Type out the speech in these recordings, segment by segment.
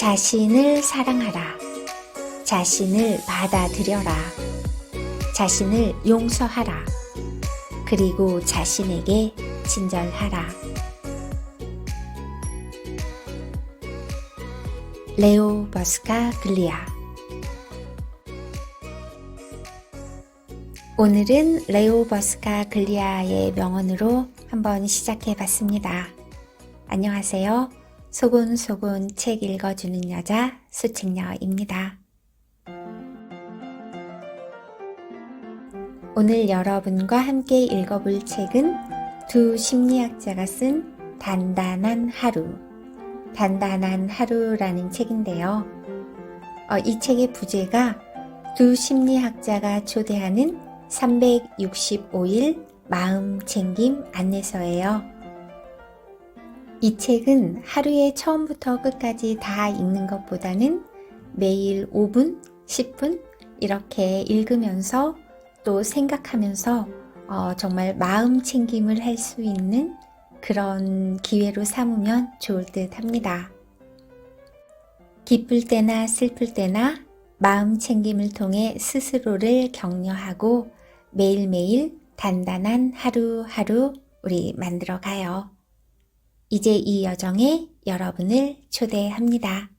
자신을 사랑하라. 자신을 받아들여라. 자신을 용서하라. 그리고 자신에게 친절하라. 레오 버스카글리아. 오늘은 레오 버스카글리아의 명언으로 한번 시작해 봤습니다. 안녕하세요. 소곤소곤 책 읽어주는 여자 수책녀입니다. 오늘 여러분과 함께 읽어볼 책은 두 심리학자가 쓴 단단한 하루라는 책인데요. 이 책의 부제가 두 심리학자가 초대하는 365일 마음챙김 안내서예요. 이 책은 하루에 처음부터 끝까지 다 읽는 것보다는 매일 5분, 10분 이렇게 읽으면서 또 생각하면서 정말 마음 챙김을 할 수 있는 그런 기회로 삼으면 좋을 듯 합니다. 기쁠 때나 슬플 때나 마음 챙김을 통해 스스로를 격려하고 매일매일 단단한 하루하루 우리 만들어가요. 이제 이 여정에 여러분을 초대합니다.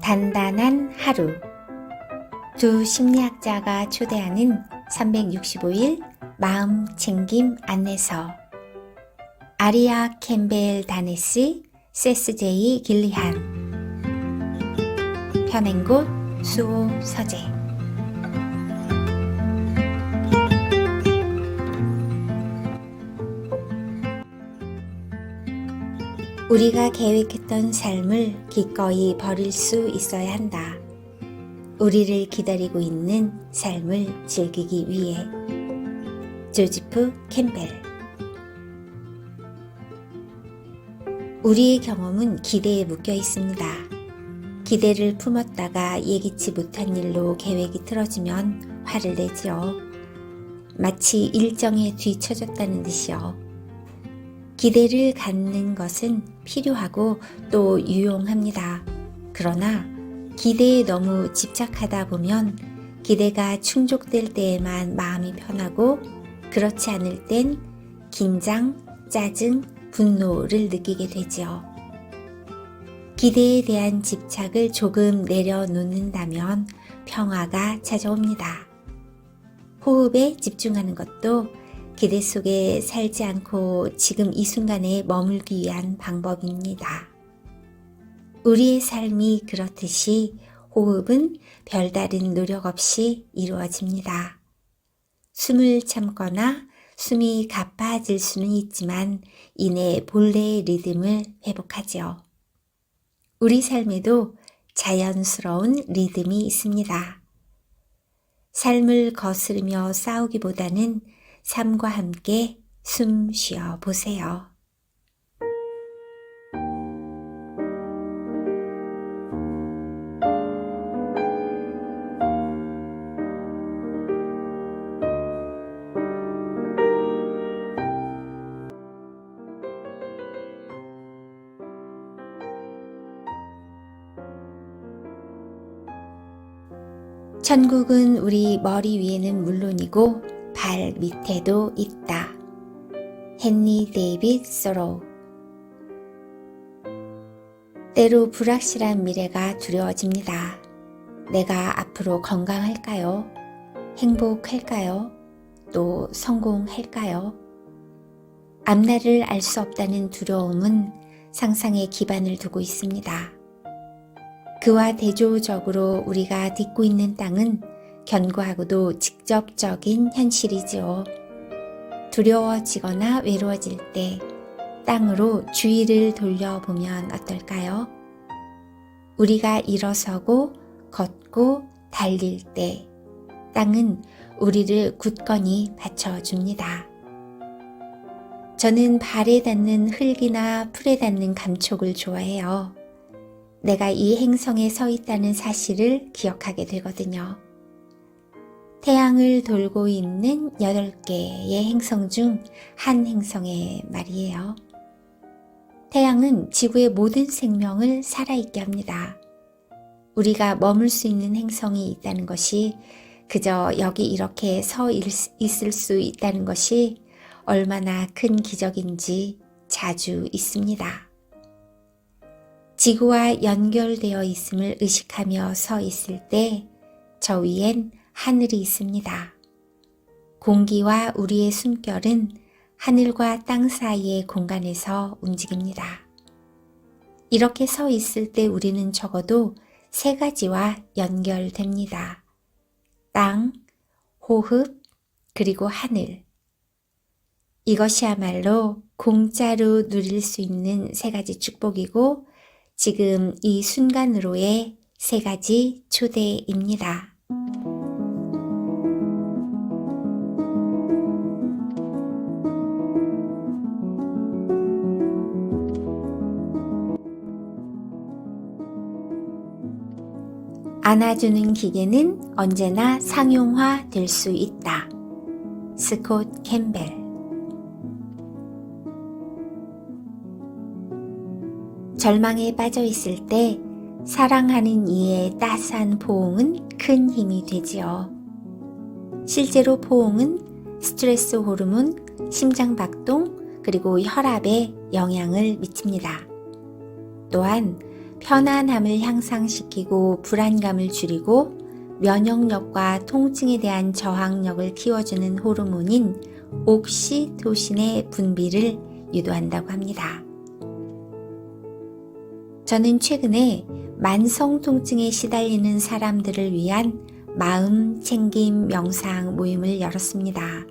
단단한 하루. 두 심리학자가 초대하는 365일 마음 챙김 안내서. 아리아 캠벨 다네스, 세스 제이 길리한. 펴낸곳 수호 서재. 우리가 계획했던 삶을 기꺼이 버릴 수 있어야 한다. 우리를 기다리고 있는 삶을 즐기기 위해. 조지프 캠벨. 우리의 경험은 기대에 묶여 있습니다. 기대를 품었다가 예기치 못한 일로 계획이 틀어지면 화를 내지요. 마치 일정에 뒤처졌다는 듯이요. 기대를 갖는 것은 필요하고 또 유용합니다. 그러나 기대에 너무 집착하다 보면 기대가 충족될 때에만 마음이 편하고 그렇지 않을 땐 긴장, 짜증, 분노를 느끼게 되지요. 기대에 대한 집착을 조금 내려놓는다면 평화가 찾아옵니다. 호흡에 집중하는 것도 기대 속에 살지 않고 지금 이 순간에 머물기 위한 방법입니다. 우리의 삶이 그렇듯이 호흡은 별다른 노력 없이 이루어집니다. 숨을 참거나 숨이 가빠질 수는 있지만 이내 본래의 리듬을 회복하지요. 우리 삶에도 자연스러운 리듬이 있습니다. 삶을 거스르며 싸우기보다는 삶과 함께 숨 쉬어 보세요. 천국은 우리 머리 위에는 물론이고 발 밑에도 있다. 헨리 데이빗 소로우. 때로 불확실한 미래가 두려워집니다. 내가 앞으로 건강할까요? 행복할까요? 또 성공할까요? 앞날을 알 수 없다는 두려움은 상상에 기반을 두고 있습니다. 그와 대조적으로 우리가 딛고 있는 땅은 견고하고도 직접적인 현실이지요. 두려워지거나 외로워질 때 땅으로 주위를 돌려보면 어떨까요? 우리가 일어서고 걷고 달릴 때 땅은 우리를 굳건히 받쳐줍니다. 저는 발에 닿는 흙이나 풀에 닿는 감촉을 좋아해요. 내가 이 행성에 서 있다는 사실을 기억하게 되거든요. 태양을 돌고 있는 8개의 행성 중 한 행성의 말이에요. 태양은 지구의 모든 생명을 살아있게 합니다. 우리가 머물 수 있는 행성이 있다는 것이, 그저 여기 이렇게 서 있을 수 있다는 것이 얼마나 큰 기적인지 자주 있습니다. 지구와 연결되어 있음을 의식하며 서 있을 때 저 위엔 하늘이 있습니다. 공기와 우리의 숨결은 하늘과 땅 사이의 공간에서 움직입니다. 이렇게 서 있을 때 우리는 적어도 3가지와 연결됩니다. 땅, 호흡, 그리고 하늘. 이것이야말로 공짜로 누릴 수 있는 3가지 축복이고, 지금 이 순간으로의 3가지 초대입니다. 안아주는 기계는 언제나 상용화 될 수 있다. 스콧 캠벨. 절망에 빠져 있을 때 사랑하는 이의 따스한 포옹은 큰 힘이 되지요. 실제로 포옹은 스트레스 호르몬, 심장박동, 그리고 혈압에 영향을 미칩니다. 또한 편안함을 향상시키고 불안감을 줄이고 면역력과 통증에 대한 저항력을 키워주는 호르몬인 옥시토신의 분비를 유도한다고 합니다. 저는 최근에 만성 통증에 시달리는 사람들을 위한 마음 챙김 명상 모임을 열었습니다.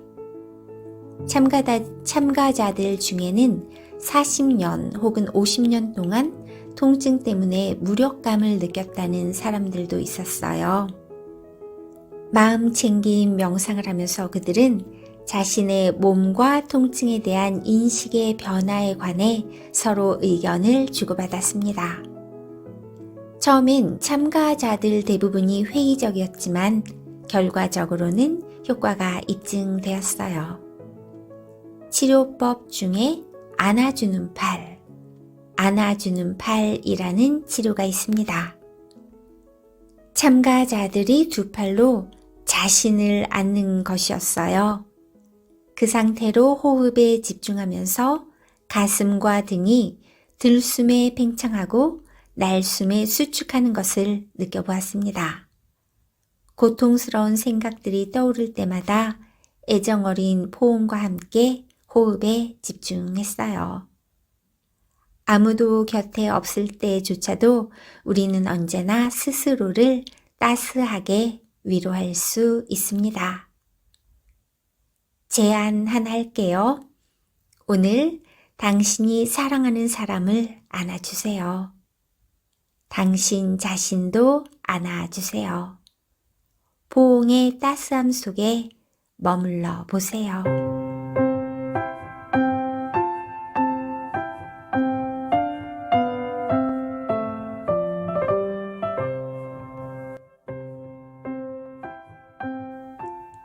참가자들 중에는 40년 혹은 50년 동안 통증 때문에 무력감을 느꼈다는 사람들도 있었어요. 마음 챙김 명상을 하면서 그들은 자신의 몸과 통증에 대한 인식의 변화에 관해 서로 의견을 주고받았습니다. 처음엔 참가자들 대부분이 회의적이었지만 결과적으로는 효과가 입증되었어요. 치료법 중에 안아주는 팔이라는 치료가 있습니다. 참가자들이 2팔로 자신을 안는 것이었어요. 그 상태로 호흡에 집중하면서 가슴과 등이 들숨에 팽창하고 날숨에 수축하는 것을 느껴보았습니다. 고통스러운 생각들이 떠오를 때마다 애정어린 포옹과 함께 호흡에 집중했어요. 아무도 곁에 없을 때조차도 우리는 언제나 스스로를 따스하게 위로할 수 있습니다. 제안 하나 할게요. 오늘 당신이 사랑하는 사람을 안아주세요. 당신 자신도 안아주세요. 포옹의 따스함 속에 머물러 보세요.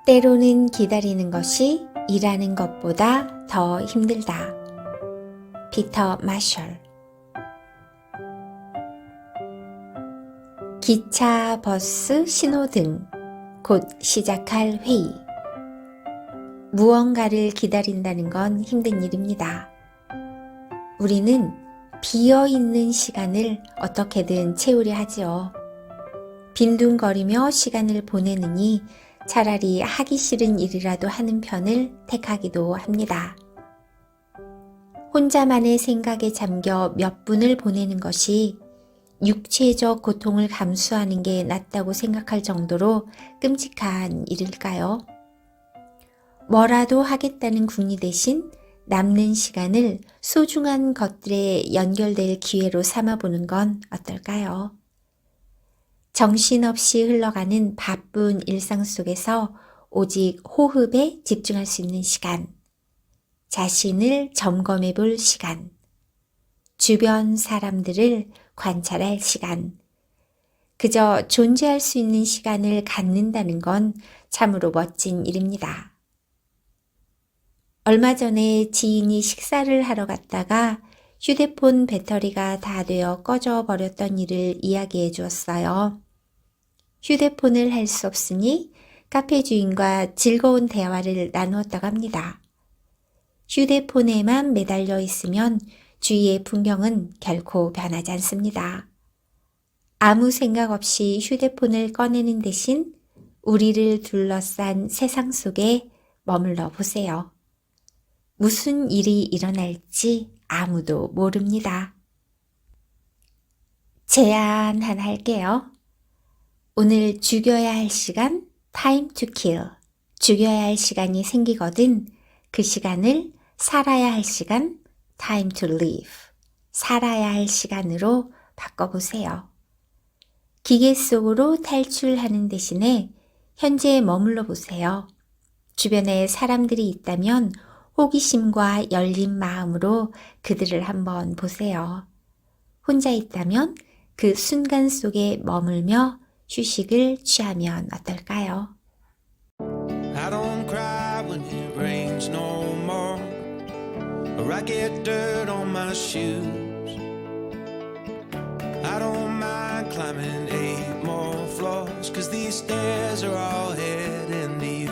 때로는 기다리는 것이 일하는 것보다 더 힘들다. 피터 마셜. 기차, 버스, 신호등, 곧 시작할 회의. 무언가를 기다린다는 건 힘든 일입니다. 우리는 비어있는 시간을 어떻게든 채우려 하지요. 빈둥거리며 시간을 보내느니 차라리 하기 싫은 일이라도 하는 편을 택하기도 합니다. 혼자만의 생각에 잠겨 몇 분을 보내는 것이 육체적 고통을 감수하는 게 낫다고 생각할 정도로 끔찍한 일일까요? 뭐라도 하겠다는 궁리 대신 남는 시간을 소중한 것들에 연결될 기회로 삼아보는 건 어떨까요? 정신없이 흘러가는 바쁜 일상 속에서 오직 호흡에 집중할 수 있는 시간, 자신을 점검해 볼 시간, 주변 사람들을 관찰할 시간, 그저 존재할 수 있는 시간을 갖는다는 건 참으로 멋진 일입니다. 얼마 전에 지인이 식사를 하러 갔다가 휴대폰 배터리가 다 되어 꺼져 버렸던 일을 이야기해 주었어요. 휴대폰을 할 수 없으니 카페 주인과 즐거운 대화를 나누었다고 합니다. 휴대폰에만 매달려 있으면 주위의 풍경은 결코 변하지 않습니다. 아무 생각 없이 휴대폰을 꺼내는 대신 우리를 둘러싼 세상 속에 머물러 보세요. 무슨 일이 일어날지 아무도 모릅니다. 제안 하나 할게요. 오늘 죽여야 할 시간, time to kill. 죽여야 할 시간이 생기거든 그 시간을 살아야 할 시간, time to live. 살아야 할 시간으로 바꿔보세요. 기계 속으로 탈출하는 대신에 현재에 머물러 보세요. 주변에 사람들이 있다면 호기심과 열린 마음으로 그들을 한번 보세요. 혼자 있다면 그 순간 속에 머물며 휴식을 취하면 어떨까요? I don't cry when it rains no more, or I get dirt on my shoes. I don't mind climbing 8 more floors, 'cause these stairs are all heading to you.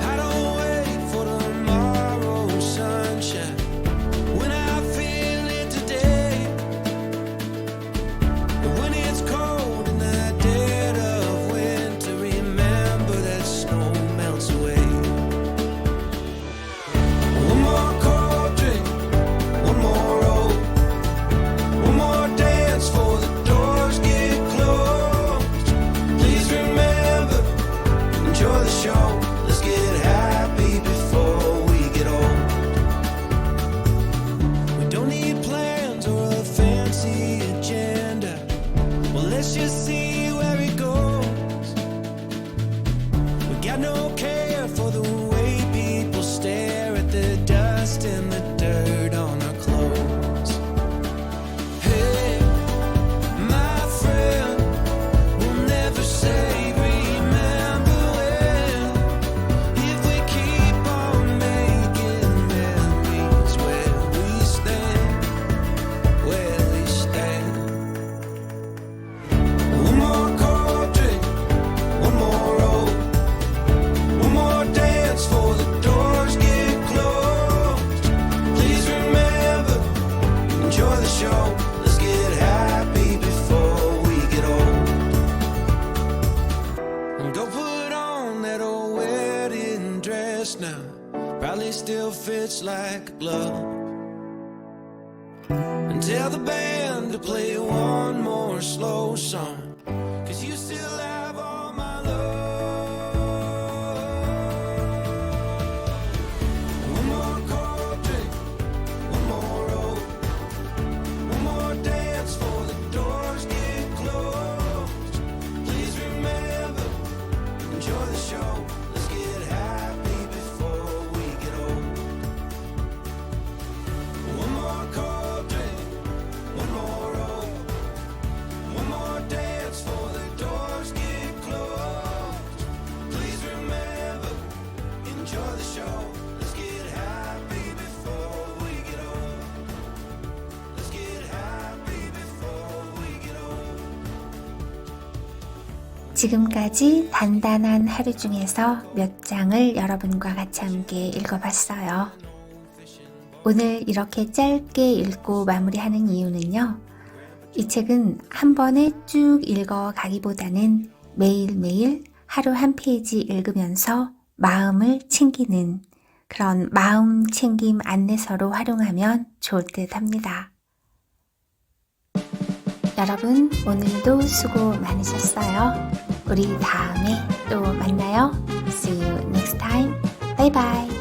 I don't wait for tomorrow's sunshine when I feel it today. But when it's cold in the dead of winter, remember that snow melts away. One more cold drink, one more roll, one more dance before the doors get closed. Please remember, enjoy the show. Let's get happy before we get old. We don't need plans or a fancy agenda. Well, let's just see where it goes. We got no care for the way people stare at the dust and the dirt on our clothes. Hey, my friend, we'll never say remember when, if we keep on making memories where we stand, where we stand. One more cold drink, one more roll, one more dance before the doors get closed. Please remember, enjoy the show. Let's get happy before we get old. And go put on that old wedding dress now. Probably still fits like a glove. And tell the band to play one more slow song, 'cause you still have all my love. One more cold drink, one more roll, one more dance before the doors get closed. Please remember, enjoy the show. Let's get happy before we get old. One more cold drink, one more roll, one more dance before the doors get closed. Please remember, enjoy the show. Let's get happy before we get old. Let's get happy before we get old. 지금까지 단단한 하루 중에서 몇 장을 여러분과 같이 함께 읽어봤어요. 오늘 이렇게 짧게 읽고 마무리하는 이유는요. 이 책은 한 번에 쭉 읽어가기보다는 매일매일 하루 한 페이지 읽으면서 마음을 챙기는 그런 마음 챙김 안내서로 활용하면 좋을 듯 합니다. 여러분, 오늘도 수고 많으셨어요. 우리 다음에 또 만나요. See you next time. Bye bye.